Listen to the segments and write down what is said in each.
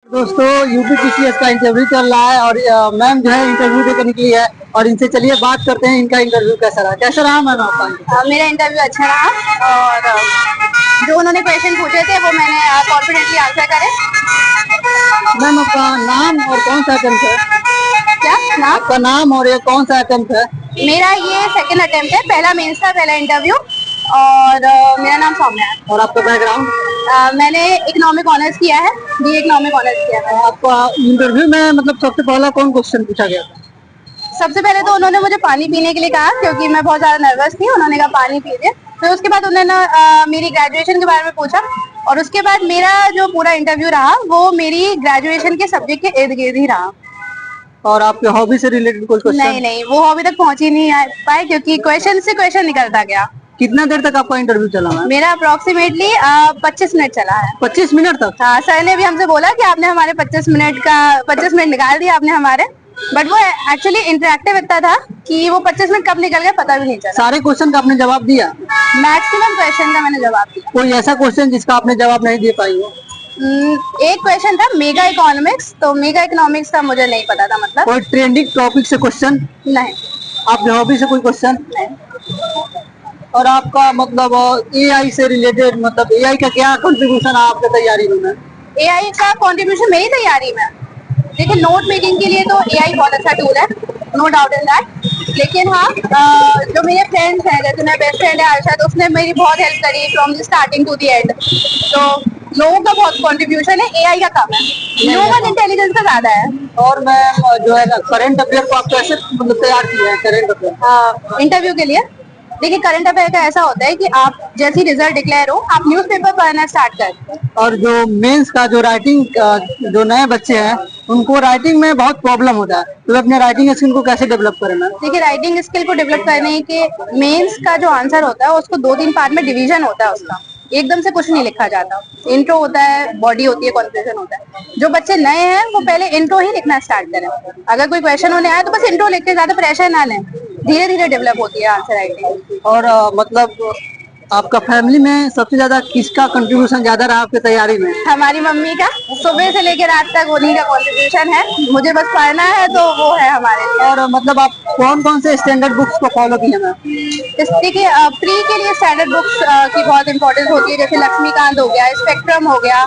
दोस्तों यूपीपीसीएस का इंटरव्यू चल रहा है और मैम जो है इंटरव्यू देकर निकली है और इनसे चलिए बात करते हैं इनका इंटरव्यू कैसा रहा मैम आपका। मेरा इंटरव्यू अच्छा रहा और जो उन्होंने क्वेश्चन पूछे थे वो मैंने कॉन्फिडेंटली आंसर करे। मैम आपका नाम और कौन सा अटेम्प्ट है? क्या नाम? आपका नाम और ये कौन सा अटेम्प्ट है? मेरा ये सेकंड अटेम्प्ट है, पहला मेंस था, पहला इंटरव्यू। और मेरा नाम सौम्या है। और आपका बैकग्राउंड? मैंने इकोनॉमिक ऑनर्स किया है, बीए इकोनॉमिक ऑनर्स किया है। आपका इंटरव्यू में मतलब सबसे पहला कौन क्वेश्चन पूछा गया था? सबसे पहले तो उन्होंने मुझे पानी पीने के लिए कहा क्योंकि मैं बहुत ज्यादा नर्वस थी। उन्होंने कहा पानी पीजिए। फिर उसके बाद उन्होंने मेरी ग्रेजुएशन के बारे में पूछा और उसके बाद मेरा जो पूरा इंटरव्यू रहा वो मेरी ग्रेजुएशन के सब्जेक्ट के इर्द गिर्द ही रहा। और आपके हॉबी से रिलेटेड कोई क्वेश्चन? नहीं, वो अभी तक पहुंच ही नहीं पाए क्योंकि क्वेश्चन से क्वेश्चन निकलता गया। कितना देर तक आपका इंटरव्यू चला है? मेरा अप्रोक्सीमेटली 25 मिनट चला है। 25 मिनट तक? हाँ, सर ने भी हमसे बोला कि आपने हमारे 25 मिनट निकाल दिया आपने हमारे। बट वो एक्चुअली इंटरेक्टिव इतना था कि वो 25 मिनट कब निकल गया पता भी नहीं चला। सारे क्वेश्चन का आपने जवाब दिया? मैक्सिमम क्वेश्चन का मैंने जवाब दिया। कोई ऐसा क्वेश्चन जिसका आपने जवाब नहीं दे पाई हो? एक क्वेश्चन था मेगा इकोनॉमिक्स, तो मेगा इकोनॉमिक्स का मुझे नहीं पता था। मतलब कोई ट्रेंडिंग टॉपिक से क्वेश्चन? नहीं। आपने हॉबी से कोई क्वेश्चन? नहीं। और आपका मतलब एआई से रिलेटेड मतलब एआई का क्या कंट्रीब्यूशन है आपके तैयारी में? एआई का कंट्रीब्यूशन मेरी तैयारी में, देखिए नोट मेकिंग के लिए तो एआई बहुत अच्छा टूल है, नो डाउट इन दैट। लेकिन हाँ, जो मेरे फ्रेंड्स हैं, जैसे मेरा बेस्ट फ्रेंड है आयशा, तो उसने मेरी बहुत हेल्प करी from the starting to the end. तो लोगों का बहुत कंट्रीब्यूशन है, एआई का कम है, ह्यूमन इंटेलिजेंस का ज्यादा है। और मैं जो है ना करंट अफेयर को आप कैसे मतलब तैयार किया है करंट अफेयर इंटरव्यू के लिए? देखिए करंट अफेयर का ऐसा होता है कि आप जैसे रिजल्ट डिक्लेयर हो आप न्यूज़पेपर पढ़ना स्टार्ट करते हैं। और जो मेंस का जो राइटिंग जो नए बच्चे हैं उनको राइटिंग में बहुत प्रॉब्लम होता है, तो अपने राइटिंग स्किल को कैसे डेवलप करना? देखिए राइटिंग स्किल को डेवलप करने के मेंस का जो आंसर होता है उसको 2-3 पार्ट में डिवीजन होता है उसका, एकदम से कुछ नहीं लिखा जाता। इंट्रो होता है, बॉडी होती है, कंक्लूजन होता है। जो बच्चे नए हैं वो पहले इंट्रो ही लिखना स्टार्ट करें। अगर कोई क्वेश्चन होने आया तो बस इंट्रो लिख के ज्यादा प्रेशर ना लें, धीरे धीरे डेवलप होती है आंसर राइटिंग। और मतलब आपका फैमिली में सबसे ज्यादा किसका कंट्रीब्यूशन ज्यादा रहा आपकी तैयारी में? हमारी मम्मी का, सुबह से लेकर रात तक उन्हीं का कंट्रीब्यूशन है। मुझे बस पढ़ना है तो वो है हमारे लिए। और मतलब आप कौन कौन से स्टैंडर्ड बुक्स को फॉलो किए मैम? देखिए प्री के लिए स्टैंडर्ड बुक्स की बहुत इंपॉर्टेंस होती है, जैसे लक्ष्मीकांत हो गया, स्पेक्ट्रम हो गया।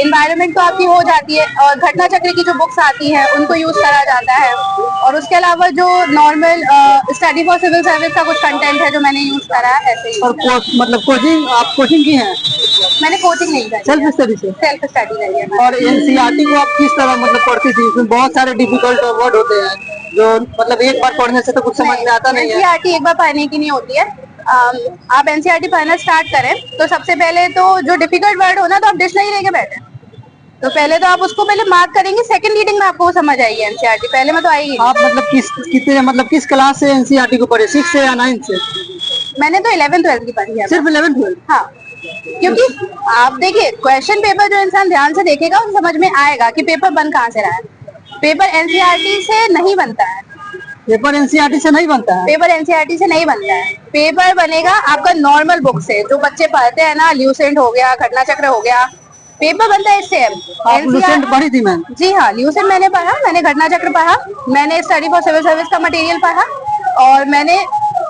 इन्वायरमेंट तो आपकी हो जाती है और घटना चक्र की जो बुक्स आती है उनको यूज करा जाता है। और उसके अलावा जो normal study for civil service का कुछ कंटेंट है जो मैंने यूज करा है ऐसे ही। और मतलब कोचिंग आप कोचिंग की हैं? मैंने कोचिंग नहीं करी, सेल्फ स्टडी से? सेल्फ स्टडी करी है। और एनसीईआरटी को आप किस तरह मतलब पढ़ती थी? इसमें बहुत सारे डिफिकल्ट वर्ड होते हैं जो मतलब एक बार पढ़ने से तो कुछ समझ में आता नहीं है। एनसीईआरटी एक बार पढ़ने की नहीं होती है। आप एनसीईआरटी पढ़ना स्टार्ट करें तो सबसे पहले तो जो डिफिकल्ट वर्ड हो ना तो आप डिक्शनरी लेके बैठे, तो पहले तो आप उसको पहले मार्क करेंगे, सेकंड रीडिंग में आपको समझ आएगी एनसीईआरटी, पहले में तो आएगी। आप मतलब किस क्लास से एनसीईआरटी को पढ़े, 6 से या 9 से? मैंने तो 11th-12th की पढ़ी है। सिर्फ 11th-12? हाँ, क्योंकि आप देखिए क्वेश्चन पेपर जो इंसान ध्यान से देखेगा उसे समझ में आएगा कि पेपर बन कहाँ से रहा है। पेपर एनसीईआरटी से नहीं बनता है। पेपर एनसीईआरटी से नहीं बनता है? पेपर एनसीईआरटी से नहीं बनता है। पेपर बनेगा आपका नॉर्मल बुक से, जो बच्चे पढ़ते हैं ना, ल्यूसेंट हो गया, घटना चक्र हो गया, पेपर बनता है इससे। ल्यूसेंट पढ़ी थी मैंने? जी हाँ, ल्यूसेंट मैंने पढ़ा, मैंने घटना चक्र पढ़ा, मैंने स्टडी फॉर सिविल सर्विस का मटेरियल पढ़ा और मैंने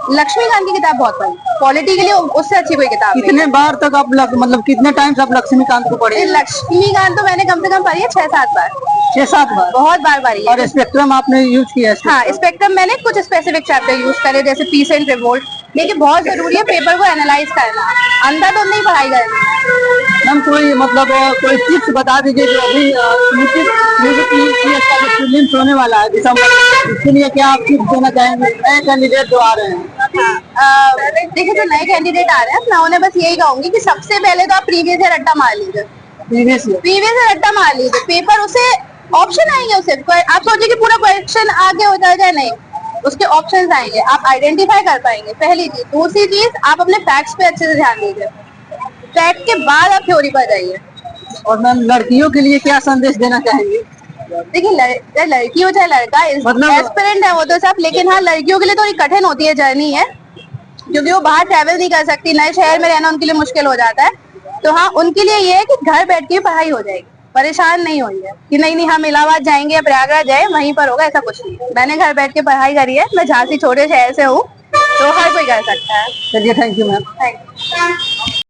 लक्ष्मीकांत की किताब बहुत पढ़ी। पॉलिटी के लिए उससे अच्छी कोई किताब नहीं। कितने बार तक आप मतलब कितने टाइम्स आप लक्ष्मीकांत को पढ़े? लक्ष्मीकांत तो मैंने कम से कम पढ़ी है 6-7 बार। 6-7 बार? बहुत बार पढ़ी है। और स्पेक्ट्रम आपने यूज किया है? हाँ, स्पेक्ट्रम मैंने कुछ स्पेसिफिक चैप्टर यूज करे, जैसे पीस एंड रिवोल्ट। लेकिन बहुत जरूरी है पेपर को एनालाइज करना, अंदर तो नहीं पढ़ाई करनी। मैम कोई मतलब कोई टिप्स बता दीजिए जो अभी प्रीलिम्स होने वाला है दिसंबर, इसके लिए क्या आप टिप्स देना चाहेंगे नए कैंडिडेट जो आ रहे हैं? देखिए जो नए कैंडिडेट आ रहे हैं मैं उन्हें बस यही कहूंगी कि सबसे पहले तो आप प्रीवियस ईयर रट्टा मार लीजिए। प्रीवियस ईयर रट्टा मार लीजिए, पेपर उसे ऑप्शन आएंगे उसे, आप सोचिए कि पूरा क्वेश्चन आगे हो जाएगा, नहीं, उसके ऑप्शंस आएंगे, आप आइडेंटिफाई कर पाएंगे, पहली चीज। दूसरी चीज, आप अपने फैक्ट्स पे अच्छे से ध्यान दीजिए, फैक्ट के बाद आप थ्योरी पर जाइए। और मैम लड़कियों के लिए क्या संदेश देना चाहेंगे? देखिए लड़की हो चाहे लड़का, मतलब एस्पिरेंट है वो तो सब, लेकिन हाँ लड़कियों के लिए थोड़ी कठिन होती है जर्नी है, क्योंकि वो बाहर ट्रैवल नहीं कर सकती, नए शहर में रहना उनके लिए मुश्किल हो जाता है। तो हाँ, उनके लिए ये है कि घर बैठ के पढ़ाई हो जाएगी, परेशान नहीं हुई है कि नहीं नहीं हम इलाहाबाद जाएंगे या प्रयागराज जाए वहीं पर होगा, ऐसा कुछ नहीं है। मैंने घर बैठ के पढ़ाई करी है, मैं झांसी छोटे शहर से हूँ, तो हर कोई कर सकता है। चलिए, thank you ma'am. Thank you.